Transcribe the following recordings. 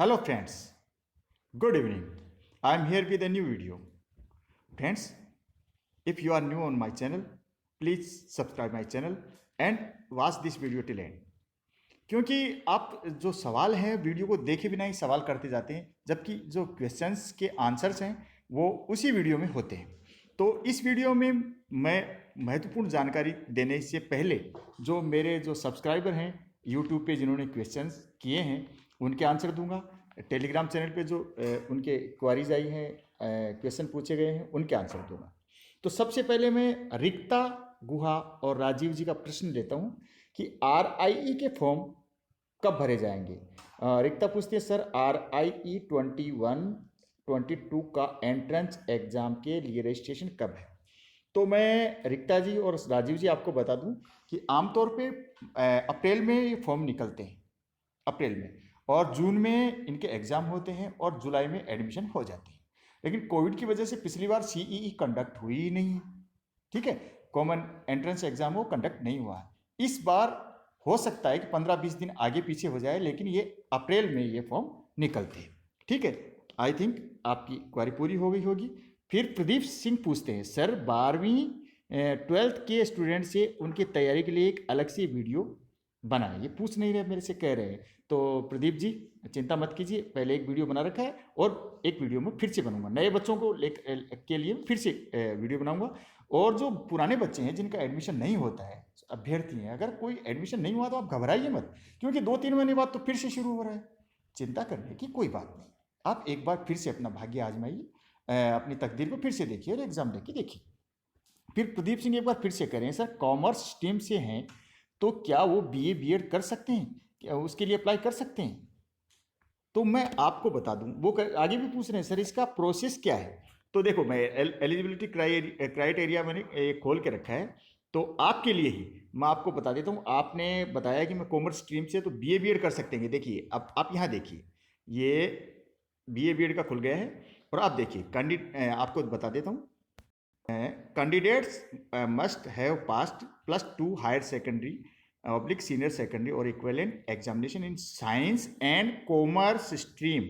Hello friends, good evening. I am here with a new video. Friends, if you are new on my channel, please subscribe my channel and watch this video till end. क्योंकि आप जो सवाल हैं video को देखे बिना ही सवाल करते जाते हैं, जबकि जो क्वेश्चंस के आंसर्स हैं वो उसी वीडियो में होते हैं। तो इस वीडियो में मैं महत्वपूर्ण जानकारी देने से पहले जो मेरे जो सब्सक्राइबर हैं यूट्यूब पे जिन्होंने क्वेश्चंस किए हैं उनके आंसर दूंगा। टेलीग्राम चैनल पे जो उनके क्वारीज आई हैं, क्वेश्चन पूछे गए हैं, उनके आंसर दूंगा। तो सबसे पहले मैं रिक्ता गुहा और राजीव जी का प्रश्न लेता हूं कि RIE के फॉर्म कब भरे जाएंगे। रिक्ता पूछती है, सर RIE 21-22 का एंट्रेंस एग्जाम के लिए रजिस्ट्रेशन कब है। तो मैं रिक्ता जी और राजीव जी आपको बता दूं कि आमतौर पे अप्रैल में ये फॉर्म निकलते हैं, अप्रैल में, और जून में इनके एग्ज़ाम होते हैं और जुलाई में एडमिशन हो जाती है। लेकिन कोविड की वजह से पिछली बार CEE कंडक्ट हुई ही नहीं है, ठीक है, कॉमन एंट्रेंस एग्ज़ाम वो कंडक्ट नहीं हुआ है। इस बार हो सकता है कि 15-20 दिन आगे पीछे हो जाए, लेकिन ये अप्रैल में ये फॉर्म निकलते हैं, ठीक है। आई थिंक आपकी क्वारी पूरी हो गई होगी। फिर प्रदीप सिंह पूछते हैं, सर 12वीं 12th के स्टूडेंट से उनकी तैयारी के लिए एक अलग से वीडियो बनाए। ये पूछ नहीं रहे, मेरे से कह रहे हैं। तो प्रदीप जी चिंता मत कीजिए, पहले एक वीडियो बना रखा है और एक वीडियो में फिर से बनाऊंगा, नए बच्चों को के लिए फिर से वीडियो बनाऊंगा। और जो पुराने बच्चे हैं जिनका एडमिशन नहीं होता है, अभ्यर्थी हैं, अगर कोई एडमिशन नहीं हुआ तो आप घबराइए मत, क्योंकि 2-3 महीने बाद तो फिर से शुरू हो रहा है। चिंता करने की कोई बात नहीं, आप एक बार फिर से अपना भाग्य आजमाइए, अपनी तकदीर को फिर से देखिए और एग्जाम देके देखिए। फिर प्रदीप सिंह एक बार फिर से करें, सर कॉमर्स स्ट्रीम से हैं तो क्या वो BA B.Ed कर सकते हैं, क्या उसके लिए अप्लाई कर सकते हैं। तो मैं आपको बता दूं, वो आगे भी पूछ रहे हैं, सर इसका प्रोसेस क्या है। तो देखो, मैं एलिजिबिलिटी क्राइटेरिया मैंने खोल के रखा है, तो आपके लिए ही मैं आपको बता देता हूँ। आपने बताया कि मैं कॉमर्स स्ट्रीम से, तो BA B.Ed कर सकते हैं। देखिए, अब आप यहाँ देखिए, ये BA B.Ed का खुल गया है, और आप देखिए आपको बता देता हूँ। Candidates must have passed +2 higher secondary / senior secondary और equivalent examination in science and commerce stream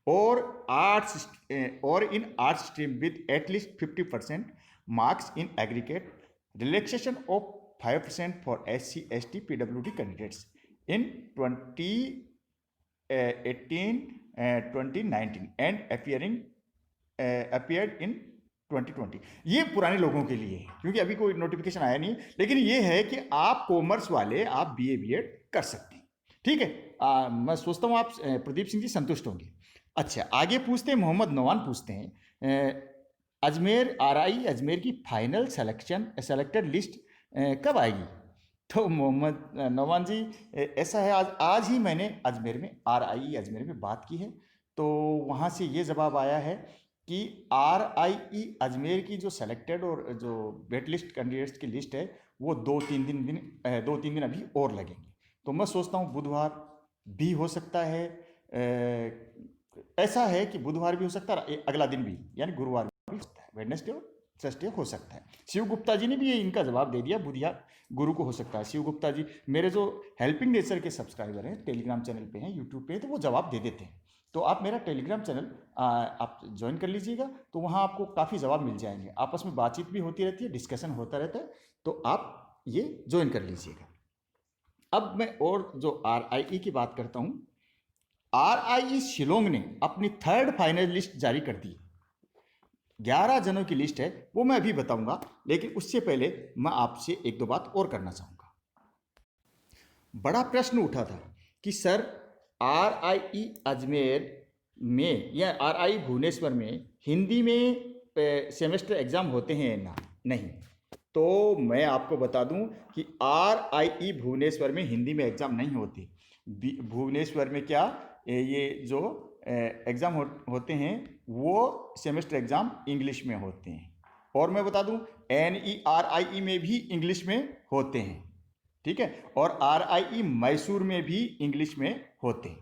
और आर्ट्स और in arts stream with at least 50% marks in aggregate, relaxation of 5% for SC ST PWD candidates in 2018-2019 and appeared in 2020। ये पुराने लोगों के लिए है, क्योंकि अभी कोई नोटिफिकेशन आया नहीं, लेकिन ये है कि आप कॉमर्स वाले आप BA B.Ed कर सकते हैं, ठीक है। मैं सोचता हूँ आप प्रदीप सिंह जी संतुष्ट होंगे। अच्छा, आगे पूछते हैं, मोहम्मद नवान पूछते हैं, अजमेर RIE अजमेर की फाइनल सेलेक्टेड लिस्ट कब आएगी। तो मोहम्मद नवान जी, ऐसा है, आज ही मैंने अजमेर में RIE अजमेर में बात की है, तो वहाँ से ये जवाब आया है कि RIE अजमेर की जो सेलेक्टेड और जो वेट लिस्ट कैंडिडेट्स की लिस्ट है वो 2-3 दिन अभी और लगेंगे। तो मैं सोचता हूँ बुधवार भी हो सकता है, ऐसा है कि बुधवार भी हो सकता है, अगला दिन भी, यानी गुरुवार भी हो सकता है, वेडनेसडे और थर्सडे हो सकता है। शिव गुप्ता जी ने भी ये इनका जवाब दे दिया, बुधवार गुरु को हो सकता है। शिव गुप्ता जी मेरे जो हेल्पिंग नेचर के सब्सक्राइबर हैं, टेलीग्राम चैनल पे हैं, यूट्यूब पे, तो वो जवाब दे देते हैं। तो आप मेरा टेलीग्राम चैनल आप ज्वाइन कर लीजिएगा, तो वहाँ आपको काफ़ी जवाब मिल जाएंगे, आपस में बातचीत भी होती रहती है, डिस्कशन होता रहता है, तो आप ये ज्वाइन कर लीजिएगा। अब मैं और जो RIE की बात करता हूँ, RIE शिलोंग ने अपनी 3rd फाइनल लिस्ट जारी कर दी। 11 जनों की लिस्ट है, वो मैं अभी बताऊंगा, लेकिन उससे पहले मैं आपसे 1-2 बात और करना चाहूँगा। बड़ा प्रश्न उठा था कि सर RIE अजमेर में या RIE भुवनेश्वर में हिंदी में सेमेस्टर एग्जाम होते हैं ना, नहीं। तो मैं आपको बता दूं कि RIE भुवनेश्वर में हिंदी में एग्जाम नहीं होते। भुवनेश्वर में क्या, ये जो एग्जाम होते हैं वो सेमेस्टर एग्जाम इंग्लिश में होते हैं, और मैं बता दूं NERIE में भी इंग्लिश में होते हैं, ठीक है, और RIE मैसूर में भी इंग्लिश में होते हैं।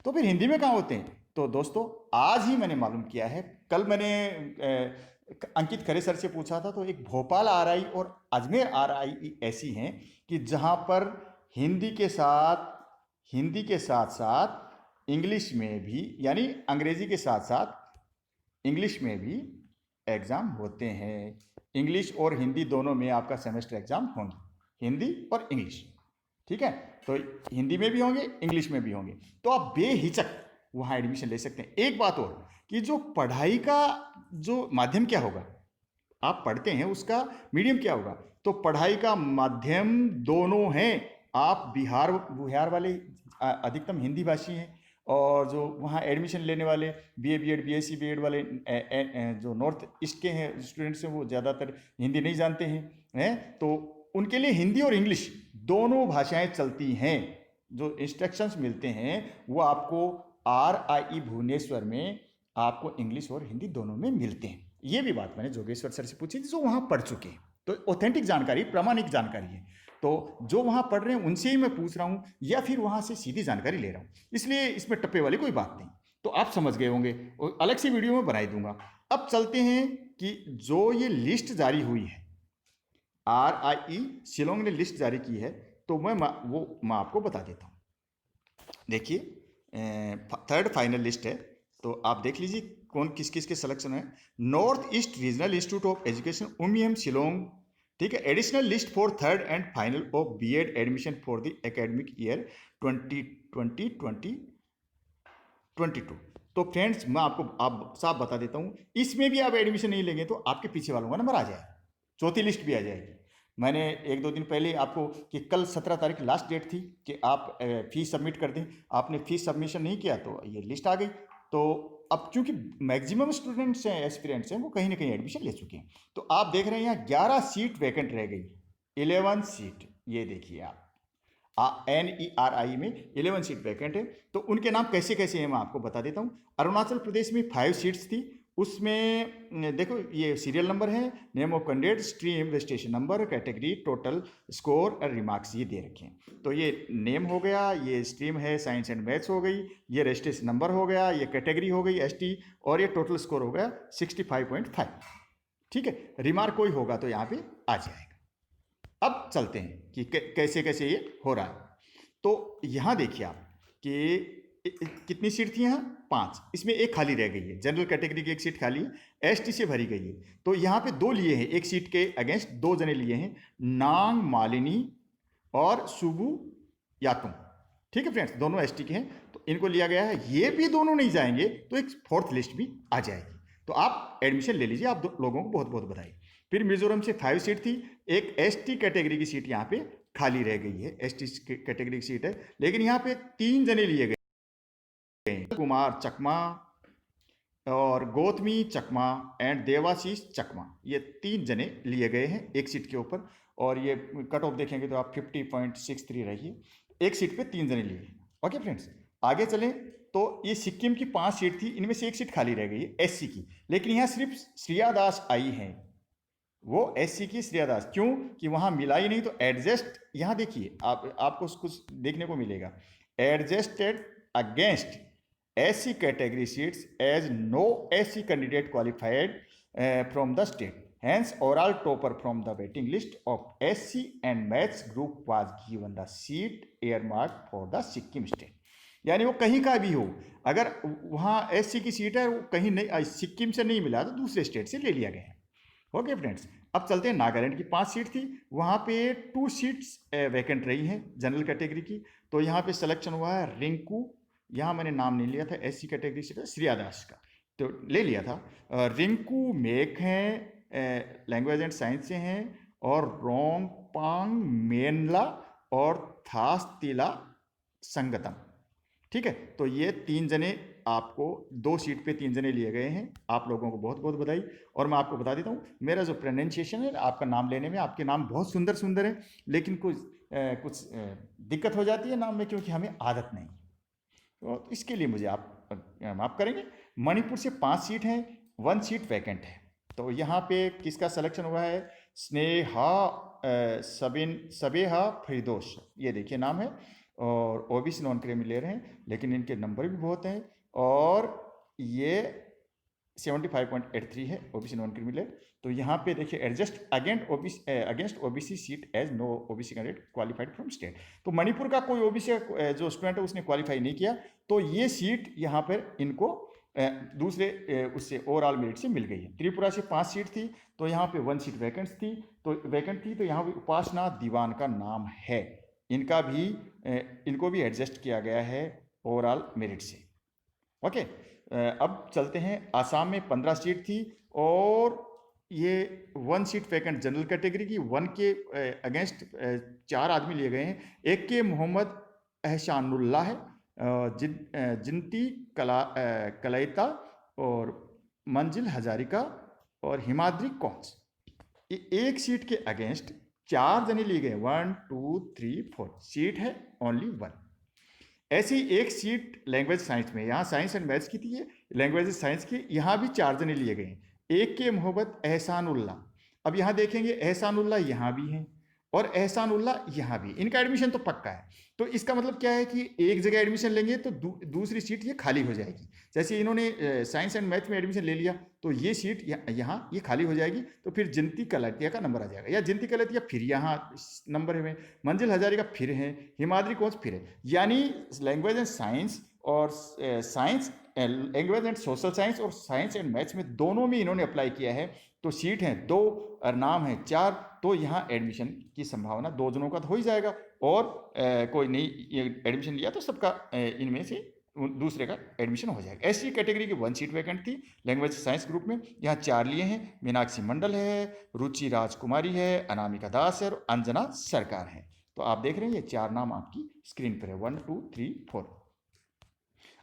तो फिर हिंदी में कहाँ होते हैं। तो दोस्तों, आज ही मैंने मालूम किया है, कल मैंने अंकित खरे सर से पूछा था, तो एक भोपाल RIE और अजमेर RIE ऐसी हैं कि जहाँ पर हिंदी के साथ साथ इंग्लिश में भी, यानी अंग्रेजी के साथ साथ इंग्लिश में भी एग्ज़ाम होते हैं। इंग्लिश और हिंदी दोनों में आपका सेमेस्टर एग्ज़ाम होंगे, हिंदी और इंग्लिश। ठीक है, तो हिंदी में भी होंगे, इंग्लिश में भी होंगे। तो आप बेहिचक वहाँ एडमिशन ले सकते हैं। एक बात और कि जो पढ़ाई का जो माध्यम क्या होगा, आप पढ़ते हैं उसका मीडियम क्या होगा, तो पढ़ाई का माध्यम दोनों हैं। आप बिहार बिहार वाले अधिकतम हिंदी भाषी हैं, और जो वहाँ एडमिशन लेने वाले बीए बीएड बीएससी बीएड वाले जो नॉर्थ ईस्ट के हैं स्टूडेंट्स हैं, वो ज़्यादातर हिंदी नहीं जानते हैं तो उनके लिए हिंदी और इंग्लिश दोनों भाषाएं चलती हैं। जो इंस्ट्रक्शंस मिलते हैं वो आपको RIE भुवनेश्वर में आपको इंग्लिश और हिंदी दोनों में मिलते हैं। ये भी बात मैंने जोगेश्वर सर से पूछी थी, जो वहाँ पढ़ चुके हैं, तो ऑथेंटिक जानकारी, प्रामाणिक जानकारी है। तो जो वहाँ पढ़ रहे हैं उनसे ही मैं पूछ रहा हूँ, या फिर वहाँ से सीधी जानकारी ले रहा हूँ, इसलिए इसमें टप्पे वाली कोई बात नहीं। तो आप समझ गए होंगे, और अलग से वीडियो में बनाई दूंगा। अब चलते हैं कि जो ये लिस्ट जारी हुई है, RIE शिलोंग ने लिस्ट जारी की है, तो मैं आपको बता देता हूँ। देखिए, थर्ड फाइनल लिस्ट है, तो आप देख लीजिए कौन किस किस के सिलेक्शन है। North east regional institute of education UMIM Shillong, ठीक है। Additional list for third and final of BEd admission for the academic year 2020-2022। तो फ्रेंड्स, मैं आपको आप साफ बता देता हूँ, इसमें भी आप एडमिशन नहीं लेंगे तो आपके पीछे वालों का नंबर आ जाएगा, चौथी लिस्ट भी आ जाएगी। मैंने 1-2 दिन पहले आपको कि कल 17 तारीख लास्ट डेट थी कि आप फीस सबमिट कर दें, आपने फीस सबमिशन नहीं किया तो ये लिस्ट आ गई। तो अब क्योंकि मैक्सिमम स्टूडेंट्स हैं, एस्पिरेंट्स हैं, वो कहीं ना कहीं एडमिशन ले चुके हैं, तो आप देख रहे हैं यहाँ 11 सीट वैकेंट रह गई, 11 सीट। ये देखिए आप NERI में 11 सीट वैकेंट है। तो उनके नाम कैसे कैसे हैं मैं आपको बता देता हूँ। अरुणाचल प्रदेश में 5 सीट्स थी, उसमें देखो ये सीरियल नंबर है, name of candidate, stream, registration number, category, total score और रिमार्क्स ये दे रखे हैं। तो ये नेम हो गया, ये स्ट्रीम है साइंस एंड मैथ्स हो गई, ये रजिस्ट्रेशन नंबर हो गया, ये कैटेगरी हो गई ST, और ये टोटल स्कोर हो गया 65.5। ठीक है, रिमार्क कोई होगा तो यहाँ पे आ जाएगा। अब चलते हैं कि कैसे कैसे ये हो रहा है। तो यहाँ देखिए आप कि कितनी सीट थी, यहाँ 5, इसमें एक खाली रह गई है, जनरल कैटेगरी की एक सीट खाली है, ST से भरी गई है। तो यहाँ पे 2 लिए हैं, एक सीट के अगेंस्ट 2 जने लिए हैं, नांग मालिनी और सुबू यातुंग। ठीक है फ्रेंड्स, दोनों ST के हैं, तो इनको लिया गया है। ये भी दोनों नहीं जाएंगे तो एक 4th लिस्ट भी आ जाएगी, तो आप एडमिशन ले लीजिए। आप लोगों को बहुत बहुत बधाई। फिर मिजोरम से 5 सीट थी, एक ST कैटेगरी की सीट यहाँ पे खाली रह गई है, ST कैटेगरी की सीट है, लेकिन यहाँ पे 3 जने लिए गए, कुमार चकमा और गौतमी चकमा एंड देवाशीष चकमा, ये 3 जने लिए गए हैं एक सीट के ऊपर। और ये कट ऑफ देखेंगे तो आप 50.63 रही है, एक सीट पे 3 जने लिए। ओके फ्रेंड्स, आगे चलें तो ये सिक्किम की 5 सीट थी, इनमें से एक सीट खाली रह गई है SC की, लेकिन यहाँ सिर्फ श्रिया दास आई है, वो SC की श्रिया दास। क्यों कि वहाँ मिला ही नहीं, तो एडजस्ट, यहाँ देखिए आपको कुछ देखने को मिलेगा, adjusted against SC category seats as no SC candidate qualified from the state. Hence, oral topper from the waiting list of SC and maths group was given the seat earmarked for the Sikkim state. यानी वो कहीं का भी हो, अगर वहाँ SC की seat है, वो कहीं नहीं, सिक्किम से नहीं मिला तो दूसरे स्टेट से ले लिया गया है। ओके फ्रेंड्स, अब चलते हैं नागालैंड की 5 सीट थी, वहाँ पे 2 सीट्स वैकेंट रही हैं जनरल कैटेगरी की। तो यहाँ पे सिलेक्शन हुआ है रिंकू, यहाँ मैंने नाम नहीं लिया था, SC कैटेगरी से श्रिया दास का तो ले लिया था। रिंकू मेक हैं, लैंग्वेज एंड साइंस से हैं, और रोंगपांग मेनला और थास्तिला संगतम। ठीक है, तो ये 3 जने आपको 2 सीट पे 3 जने लिए गए हैं। आप लोगों को बहुत बहुत बधाई। और मैं आपको बता देता हूँ, मेरा जो प्रोनाउंसिएशन है आपका नाम लेने में, आपके नाम बहुत सुंदर सुंदर है, लेकिन कुछ दिक्कत हो जाती है नाम में, क्योंकि हमें आदत नहीं, तो इसके लिए मुझे आप माफ़ करेंगे। मणिपुर से 5 सीट हैं, 1 सीट वैकेंट है। तो यहाँ पे किसका सिलेक्शन हुआ है, स्नेहा सबेहा फिरदोस, ये देखिए नाम है, और OBC नॉन क्रीमी ले रहे हैं, लेकिन इनके नंबर भी बहुत हैं। और ये 75.83 है ओबीसी नॉन क्रिमिनल। तो यहाँ पे देखिए adjust against OBC seat as no OBC candidate qualified from state. तो मणिपुर का कोई ओबीसी जो स्टूडेंट है उसने क्वालिफाई नहीं किया, तो ये सीट यहाँ पर इनको दूसरे उससे ओवरऑल मेरिट से मिल गई है। त्रिपुरा से 5 सीट थी, तो यहाँ पे 1 सीट वैकेंट थी, तो यहाँ पे उपासना दीवान का नाम है। इनको भी एडजस्ट किया गया है ओवरऑल मेरिट से। ओके, अब चलते हैं। आसाम में 15 सीट थी और ये 1 सीट वैकेंट जनरल कैटेगरी की, 1 के अगेंस्ट 4 आदमी लिए गए हैं। एक के मोहम्मद एहसानुल्लाह है, जिनती कलैता और मंजिल हजारिका और हिमाद्री कौंस। एक सीट के अगेंस्ट 4 जने लिए गए, 1 2 3 4 सीट है ओनली 1। ऐसी एक सीट लैंग्वेज साइंस में, यहाँ साइंस एंड मैथ्स की थी, ये लैंग्वेज साइंस की, यहाँ भी 4 जने लिए गए हैं। एक के मोहब्बत एहसानुल्लाह, अब यहाँ देखेंगे एहसानुल्लाह यहाँ भी हैं और एहसानुल्लाह यहाँ भी, इनका एडमिशन तो पक्का है। तो इसका मतलब क्या है कि एक जगह एडमिशन लेंगे तो दूसरी सीट ये खाली हो जाएगी। जैसे इन्होंने साइंस एंड मैथ में एडमिशन ले लिया तो ये सीट यहाँ ये खाली हो जाएगी, तो फिर जिनती कलाटिया का नंबर आ जाएगा, या जिनती कलाटिया फिर यहाँ नंबर है, मंजिल हजारी का फिर है, हिमाद्री कौंस फिर है। यानी लैंग्वेज एंड साइंस और science language and social science और साइंस एंड मैथ्स में दोनों में इन्होंने अप्लाई किया है। तो सीट हैं 2 और नाम है 4, तो यहाँ एडमिशन की संभावना 2 जनों का तो हो ही जाएगा, और कोई नहीं एडमिशन लिया तो सबका इनमें से दूसरे का एडमिशन हो जाएगा। ऐसी कैटेगरी की 1 सीट वैकेंट थी लैंग्वेज साइंस ग्रुप में, यहाँ 4 लिए हैं। मीनाक्षी मंडल है, रुचि राजकुमारी है, अनामिका दास है और अंजना सरकार है। तो आप देख रहे हैं ये 4 नाम आपकी स्क्रीन पर है, 1 2 3 4।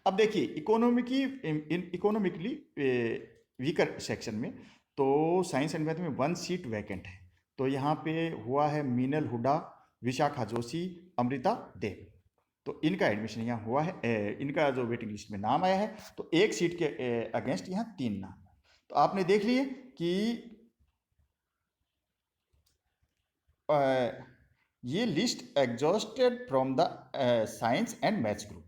अब देखिए इकोनॉमिकली वीकर सेक्शन में तो साइंस एंड मैथ में 1 सीट वैकेंट है। तो यहाँ पे हुआ है मीनल हुडा, विशाखा जोशी, अमृता देव। तो इनका एडमिशन यहाँ हुआ है, इनका जो वेटिंग लिस्ट में नाम आया है। तो 1 सीट के अगेंस्ट यहाँ 3 नाम। तो आपने देख लिए कि ये list exhausted from the science and maths group.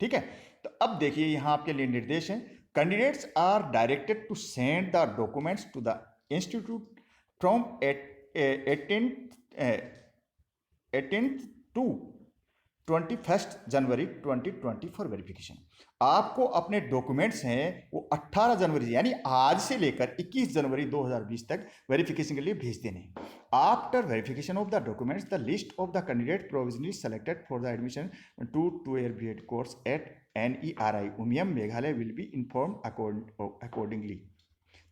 ठीक है, तो अब देखिए यहाँ आपके लिए निर्देश हैं। Candidates are directed to send the documents to the institute from 18th to 21st January 2020 for verification. आपको अपने डॉक्यूमेंट्स हैं वो 18 जनवरी यानी आज से लेकर 21 जनवरी 2020 तक वेरिफिकेशन के लिए भेज देने। After verification of the documents the list of the candidate provisionally selected for the admission to 2-year B.Ed course at NERI Umiam Meghalaya will be informed accordingly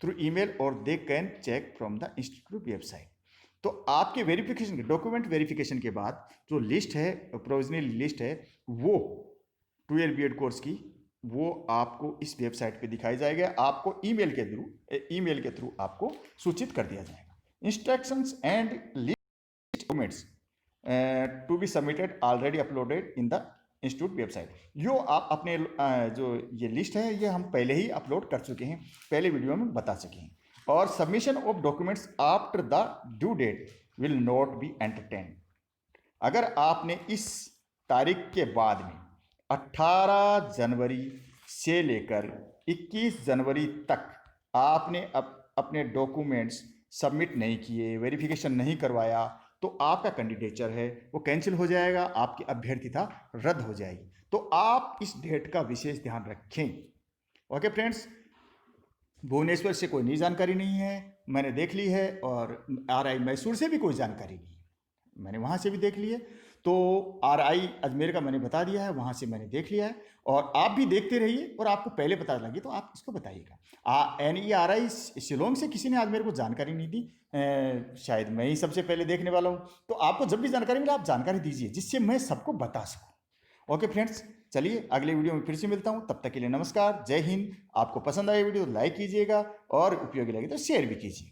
through email और they can check from the institute website. तो आपके verification के document verification के बाद जो list है, provisional list है, वो 2-year B.Ed कोर्स की, वो आपको इस वेबसाइट पे दिखाई जाएगा। आपको ईमेल के थ्रू आपको सूचित कर दिया जाएगा। Instructions and list documents to be submitted already uploaded in the institute website. यो आप अपने जो ये लिस्ट है ये हम पहले ही अपलोड कर चुके हैं, पहले वीडियो में बता चुके हैं। और submission of documents after the due date will not be entertained. अगर आपने इस तारीख के बाद में 18 जनवरी से लेकर 21 जनवरी तक आपने अपने डॉक्यूमेंट्स सबमिट नहीं किए, वेरिफिकेशन नहीं करवाया, तो आपका कैंडिडेचर है वो कैंसिल हो जाएगा, आपकी अभ्यर्थिता रद्द हो जाएगी। तो आप इस डेट का विशेष ध्यान रखें। ओके फ्रेंड्स, भुवनेश्वर से कोई नई जानकारी नहीं है, मैंने देख ली है, और RI मैसूर से भी कोई जानकारी नहीं, मैंने वहाँ से भी देख ली है। तो RI अजमेर का मैंने बता दिया है, वहाँ से मैंने देख लिया है, और आप भी देखते रहिए, और आपको पहले पता लगे तो आप इसको बताइएगा। NERI शिलोंग से किसी ने आज मेरे को जानकारी नहीं दी, शायद मैं ही सबसे पहले देखने वाला हूँ। तो आपको जब भी जानकारी मिले आप जानकारी दीजिए, जिससे मैं सबको बता सकूँ। ओके फ्रेंड्स, चलिए अगले वीडियो में फिर से मिलता हूँ, तब तक के लिए नमस्कार, जय हिंद। आपको पसंद आए वीडियो तो लाइक कीजिएगा, और उपयोगी लगे तो शेयर भी कीजिए।